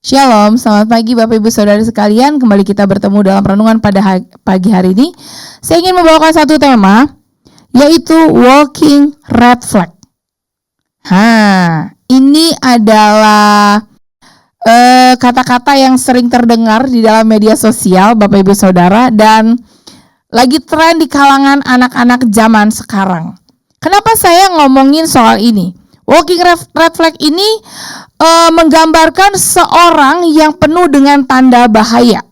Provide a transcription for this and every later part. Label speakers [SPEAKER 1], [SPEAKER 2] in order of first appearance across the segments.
[SPEAKER 1] Shalom, selamat pagi Bapak Ibu Saudara sekalian. Kembali kita bertemu dalam renungan pada pagi hari ini. Saya ingin membawakan satu tema, yaitu walking red flag. Ini adalah kata-kata yang sering terdengar di dalam media sosial Bapak Ibu Saudara, dan lagi tren di kalangan anak-anak zaman sekarang. Kenapa saya ngomongin soal ini? Walking red flag ini menggambarkan seorang yang penuh dengan tanda bahaya.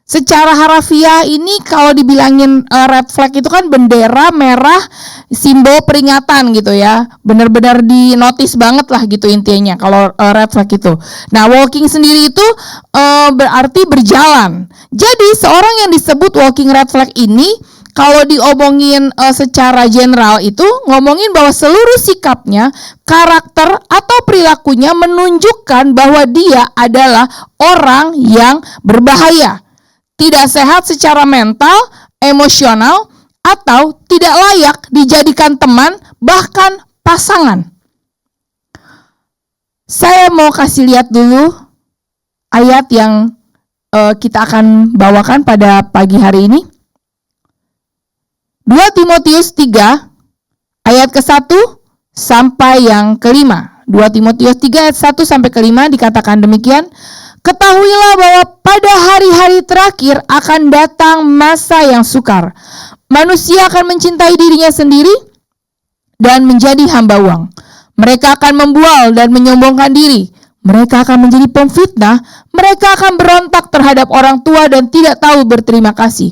[SPEAKER 1] Secara harafiah ini kalau dibilangin red flag itu kan bendera merah, simbol peringatan gitu ya. Benar-benar di notice banget lah gitu intinya kalau red flag itu. Nah, walking sendiri itu berarti berjalan. Jadi seorang yang disebut walking red flag ini kalau diomongin secara general itu ngomongin bahwa seluruh sikapnya, karakter atau perilakunya menunjukkan bahwa dia adalah orang yang berbahaya, tidak sehat secara mental, emosional, atau tidak layak dijadikan teman, bahkan pasangan. Saya mau kasih lihat dulu ayat yang kita akan bawakan pada pagi hari ini. 2 Timotius 3 ayat ke-1 sampai yang ke-5. 2 Timotius 3 ayat 1 sampai ke-5 dikatakan demikian. Ketahuilah bahwa pada hari-hari terakhir akan datang masa yang sukar. Manusia akan mencintai dirinya sendiri dan menjadi hamba uang. Mereka akan membual dan menyombongkan diri. Mereka akan menjadi pemfitnah. Mereka akan berontak terhadap orang tua dan tidak tahu berterima kasih.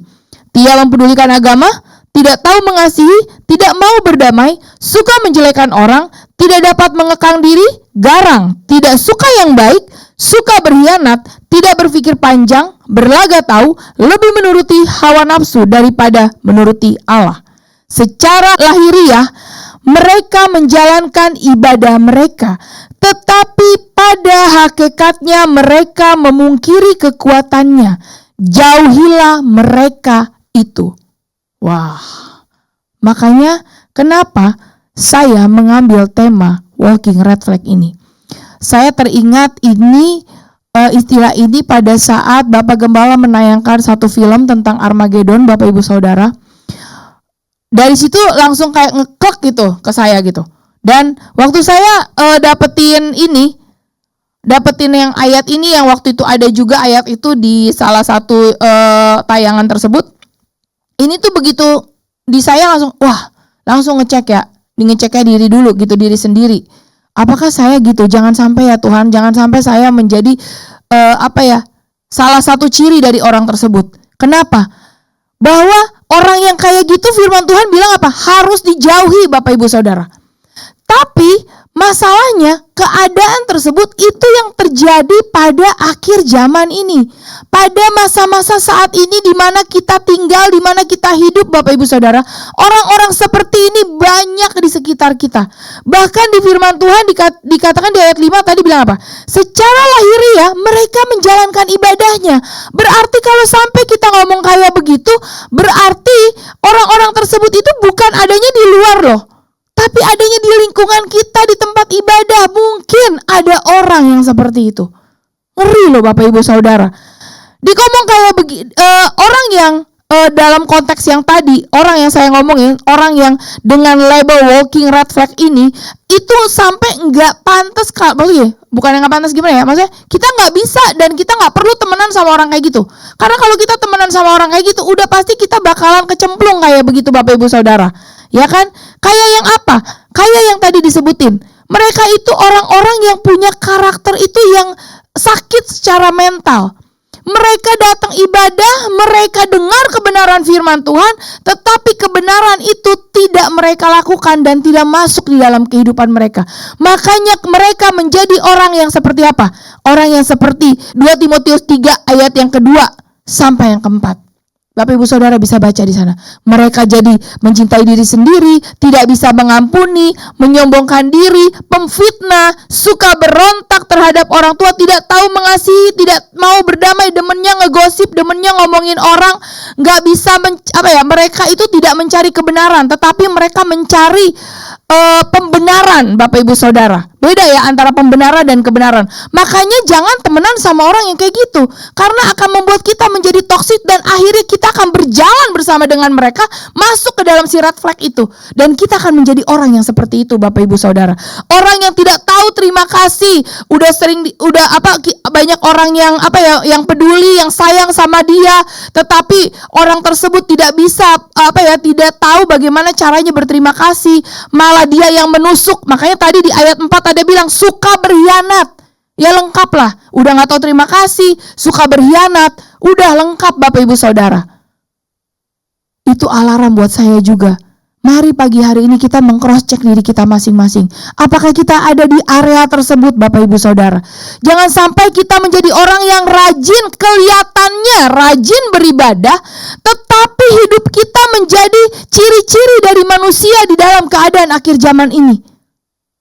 [SPEAKER 1] Tidak mempedulikan agama, tidak tahu mengasihi, tidak mau berdamai, suka menjelekan orang, tidak dapat mengekang diri, garang, tidak suka yang baik, suka berkhianat, tidak berpikir panjang, berlaga tahu, lebih menuruti hawa nafsu daripada menuruti Allah. Secara lahiriah, mereka menjalankan ibadah mereka, tetapi pada hakikatnya mereka memungkiri kekuatannya. Jauhilah mereka itu. Wah, makanya kenapa saya mengambil tema walking red flag ini. Saya teringat istilah ini pada saat Bapak Gembala menayangkan satu film tentang Armageddon, Bapak Ibu Saudara. Dari situ langsung kayak ngeklik gitu ke saya gitu. Dan waktu saya dapetin yang ayat ini, yang waktu itu ada juga ayat itu di salah satu tayangan tersebut. Ini tuh begitu di saya langsung ngeceknya diri dulu gitu, diri sendiri. Apakah saya gitu? Jangan sampai ya Tuhan, jangan sampai saya menjadi salah satu ciri dari orang tersebut. Kenapa? Bahwa orang yang kayak gitu firman Tuhan bilang apa? Harus dijauhi Bapak Ibu Saudara. Tapi masalahnya keadaan tersebut itu yang terjadi pada akhir zaman ini. Pada masa-masa saat ini di mana kita tinggal, di mana kita hidup Bapak Ibu Saudara, orang-orang seperti ini banyak di sekitar kita. Bahkan di firman Tuhan dikatakan di ayat 5 tadi bilang apa? Secara lahiriah mereka menjalankan ibadahnya. Berarti kalau sampai kita ngomong kayak begitu, berarti orang-orang tersebut itu bukan adanya di luar loh, tapi adanya di lingkungan kita, di tempat ibadah. Mungkin ada orang yang seperti itu. Ngeri loh Bapak Ibu Saudara. Dikomong kayak orang yang dalam konteks yang tadi, orang yang saya ngomongin, orang yang dengan label walking red flag ini, itu sampai nggak pantas, maksudnya bukan yang nggak pantas gimana ya, maksudnya kita nggak bisa dan kita nggak perlu temenan sama orang kayak gitu. Karena kalau kita temenan sama orang kayak gitu, udah pasti kita bakalan kecemplung kayak begitu Bapak Ibu Saudara. Ya kan? Kayak yang apa? Kayak yang tadi disebutin. Mereka itu orang-orang yang punya karakter itu yang sakit secara mental. Mereka datang ibadah, mereka dengar kebenaran firman Tuhan, tetapi kebenaran itu tidak mereka lakukan dan tidak masuk di dalam kehidupan mereka. Makanya mereka menjadi orang yang seperti apa? Orang yang seperti 2 Timotius 3 ayat yang kedua sampai yang keempat. Bapak Ibu Saudara bisa baca di sana. Mereka jadi mencintai diri sendiri, tidak bisa mengampuni, menyombongkan diri, pemfitnah, suka berontak terhadap orang tua, tidak tahu mengasihi, tidak mau berdamai, demennya ngegosip, demennya ngomongin orang, nggak bisa mereka itu tidak mencari kebenaran, tetapi mereka mencari pembenaran, Bapak Ibu Saudara. Beda ya antara pembenaran dan kebenaran. Makanya jangan temenan sama orang yang kayak gitu, karena akan membuat kita menjadi toksik dan akhirnya kita akan berjalan bersama dengan mereka masuk ke dalam si red flag itu, dan kita akan menjadi orang yang seperti itu, Bapak Ibu Saudara. Orang yang tidak tahu terima kasih, banyak orang yang yang peduli, yang sayang sama dia, tetapi orang tersebut tidak bisa tidak tahu bagaimana caranya berterima kasih, malah dia yang menusuk. Makanya tadi di ayat 4 ada bilang suka berkhianat. Ya lengkap lah, udah gak tahu terima kasih, suka berkhianat, udah lengkap Bapak Ibu Saudara. Itu alarm buat saya juga. Mari pagi hari ini kita meng-cross check diri kita masing-masing. Apakah kita ada di area tersebut, Bapak Ibu Saudara? Jangan sampai kita menjadi orang yang rajin, kelihatannya rajin beribadah, tetapi hidup kita menjadi ciri-ciri dari manusia di dalam keadaan akhir zaman ini.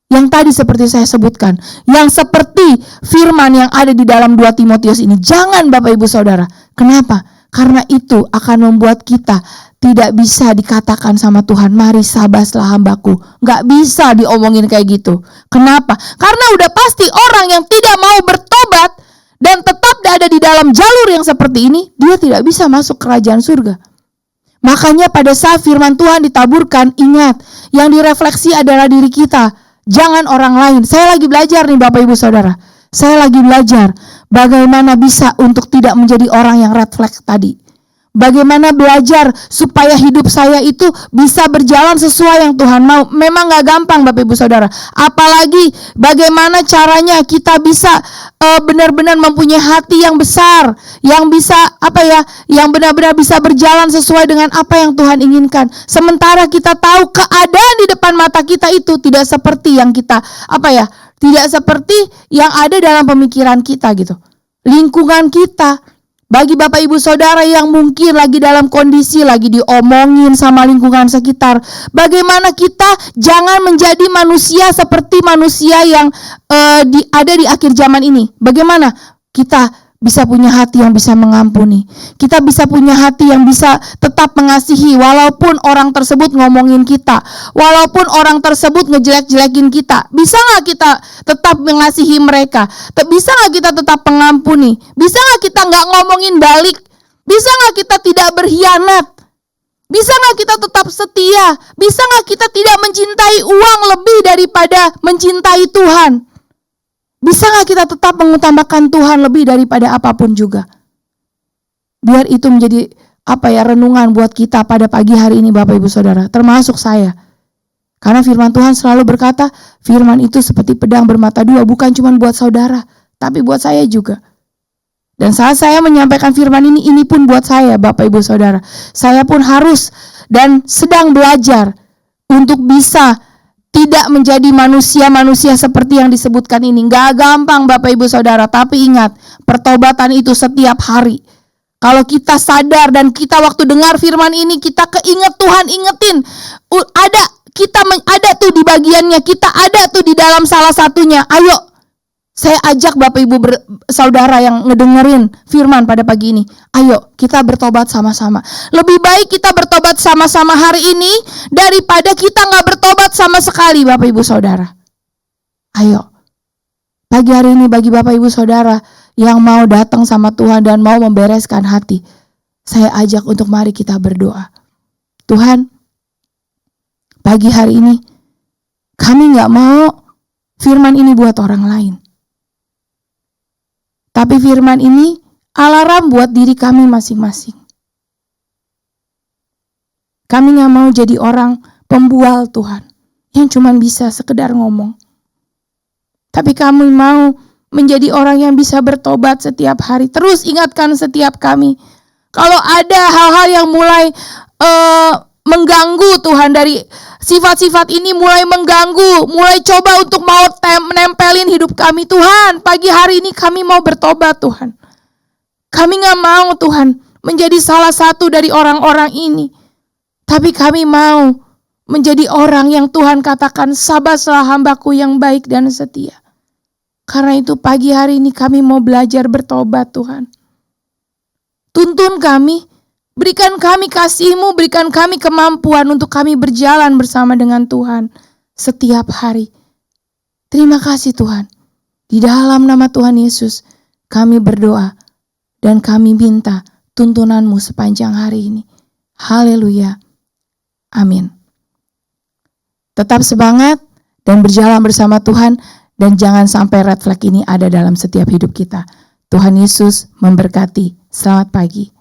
[SPEAKER 1] Yang tadi seperti saya sebutkan, yang seperti firman yang ada di dalam 2 Timotius ini. Jangan Bapak Ibu Saudara. Kenapa? Karena itu akan membuat kita tidak bisa dikatakan sama Tuhan, mari sabaslah hambaku. Gak bisa diomongin kayak gitu. Kenapa? Karena udah pasti orang yang tidak mau bertobat dan tetap ada di dalam jalur yang seperti ini, dia tidak bisa masuk kerajaan surga. Makanya pada saat firman Tuhan ditaburkan, ingat, yang direfleksi adalah diri kita, jangan orang lain. Saya lagi belajar nih Bapak Ibu Saudara. Saya lagi belajar bagaimana bisa untuk tidak menjadi orang yang red flag tadi. Bagaimana belajar supaya hidup saya itu bisa berjalan sesuai yang Tuhan mau. Memang gak gampang Bapak Ibu Saudara. Apalagi bagaimana caranya kita bisa benar-benar mempunyai hati yang besar, yang bisa yang benar-benar bisa berjalan sesuai dengan apa yang Tuhan inginkan. Sementara kita tahu keadaan di depan mata kita itu tidak seperti yang kita tidak seperti yang ada dalam pemikiran kita gitu. Lingkungan kita. Bagi Bapak Ibu Saudara yang mungkin lagi dalam kondisi lagi diomongin sama lingkungan sekitar, bagaimana kita jangan menjadi manusia seperti manusia yang ada di akhir zaman ini. Bagaimana kita bisa punya hati yang bisa mengampuni, kita bisa punya hati yang bisa tetap mengasihi walaupun orang tersebut ngomongin kita, walaupun orang tersebut ngejelek-jelekin kita. Bisa gak kita tetap mengasihi mereka? Bisa gak kita tetap mengampuni? Bisa gak kita gak ngomongin balik? Bisa gak kita tidak berkhianat? Bisa gak kita tetap setia? Bisa gak kita tidak mencintai uang lebih daripada mencintai Tuhan? Bisa gak kita tetap mengutamakan Tuhan lebih daripada apapun juga? Biar itu menjadi renungan buat kita pada pagi hari ini Bapak Ibu Saudara, termasuk saya. Karena firman Tuhan selalu berkata, firman itu seperti pedang bermata dua, bukan cuma buat saudara, tapi buat saya juga. Dan saat saya menyampaikan firman ini pun buat saya Bapak Ibu Saudara. Saya pun harus dan sedang belajar untuk bisa tidak menjadi manusia-manusia seperti yang disebutkan ini. Gak gampang Bapak Ibu Saudara, tapi ingat, pertobatan itu setiap hari. Kalau kita sadar dan kita waktu dengar firman ini, kita keinget Tuhan ingetin, ada tuh di bagiannya, kita ada tuh di dalam salah satunya. Ayo, saya ajak Bapak Ibu Saudara yang ngedengerin firman pada pagi ini, ayo kita bertobat sama-sama. Lebih baik kita bertobat sama-sama hari ini daripada kita gak bertobat sama sekali Bapak Ibu Saudara. Ayo, pagi hari ini bagi Bapak Ibu Saudara yang mau datang sama Tuhan dan mau membereskan hati, saya ajak untuk mari kita berdoa. Tuhan, pagi hari ini kami gak mau firman ini buat orang lain. Tapi firman ini alarm buat diri kami masing-masing. Kami gak mau jadi orang pembual Tuhan, yang cuma bisa sekedar ngomong. Tapi kami mau menjadi orang yang bisa bertobat setiap hari. Terus ingatkan setiap kami, kalau ada hal-hal yang mulai mengganggu Tuhan, dari sifat-sifat ini mulai mengganggu, mulai coba untuk mau menempelin hidup kami. Tuhan, pagi hari ini kami mau bertobat Tuhan. Kami gak mau Tuhan menjadi salah satu dari orang-orang ini. Tapi kami mau menjadi orang yang Tuhan katakan, sabaslah hambaku yang baik dan setia. Karena itu pagi hari ini kami mau belajar bertobat Tuhan. Tuntun kami, berikan kami kasih-Mu, berikan kami kemampuan untuk kami berjalan bersama dengan Tuhan setiap hari. Terima kasih Tuhan. Di dalam nama Tuhan Yesus, kami berdoa dan kami minta tuntunan-Mu sepanjang hari ini. Haleluya. Amin. Tetap semangat dan berjalan bersama Tuhan, dan jangan sampai red flag ini ada dalam setiap hidup kita. Tuhan Yesus memberkati. Selamat pagi.